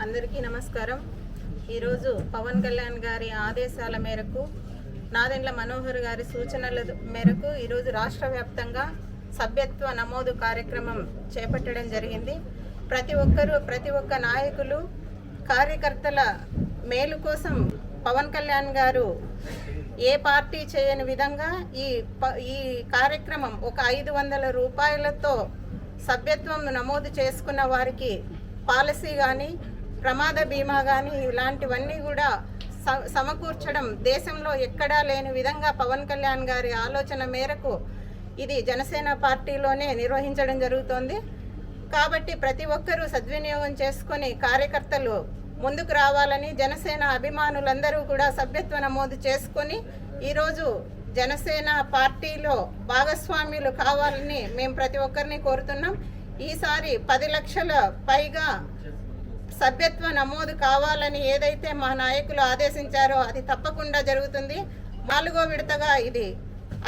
అందరికీ నమస్కారం। ఈరోజు పవన్ కళ్యాణ్ గారి ఆదేశాల మేరకు నాదెండ్ల మనోహర్ గారి సూచనల మేరకు ఈరోజు రాష్ట్ర వ్యాప్తంగా సభ్యత్వ నమోదు కార్యక్రమం చేపట్టడం జరిగింది। ప్రతి ఒక్క నాయకులు కార్యకర్తల మేలు కోసం పవన్ కళ్యాణ్ గారు ఏ పార్టీ చేయని విధంగా ఈ కార్యక్రమం ఒక 500 రూపాయలతో సభ్యత్వం నమోదు చేసుకున్న వారికి పాలసీ కానీ ప్రమాద బీమా కానీ ఇలాంటివన్నీ కూడా సమకూర్చడం దేశంలో ఎక్కడా లేని విధంగా పవన్ కళ్యాణ్ గారి ఆలోచన మేరకు ఇది జనసేన పార్టీలోనే నిర్వహించడం జరుగుతోంది। కాబట్టి ప్రతి ఒక్కరూ సద్వినియోగం చేసుకొని కార్యకర్తలు ముందుకు రావాలని జనసేన అభిమానులందరూ కూడా సభ్యత్వ నమోదు చేసుకొని ఈరోజు జనసేన పార్టీలో భాగస్వామ్యులు కావాలని మేము ప్రతి ఒక్కరిని కోరుతున్నాం। ఈసారి 10 లక్షల పైగా సభ్యత్వ నమోదు కావాలని ఏదైతే మా నాయకులు ఆదేశించారో అది తప్పకుండా జరుగుతుంది। 4వ విడతగా ఇది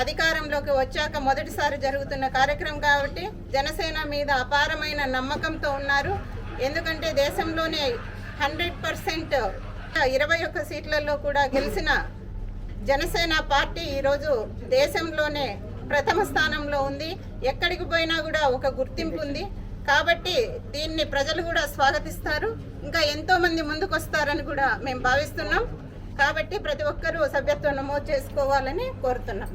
అధికారంలోకి వచ్చాక మొదటిసారి జరుగుతున్న కార్యక్రమం కాబట్టి జనసేన మీద అపారమైన నమ్మకంతో ఉన్నారు। ఎందుకంటే దేశంలోనే 100% 21 సీట్లలో కూడా గెలిచిన జనసేన పార్టీ ఈరోజు దేశంలోనే ప్రథమ స్థానంలో ఉంది। ఎక్కడికి పోయినా కూడా ఒక గుర్తింపు ఉంది కాబట్టి దీన్ని ప్రజలు కూడా స్వాగతిస్తారు। ఇంకా ఎంతోమంది ముందుకు వస్తారని కూడా మేము భావిస్తున్నాం। కాబట్టి ప్రతి ఒక్కరూ సభ్యత్వం నమోదు చేసుకోవాలని కోరుతున్నాం।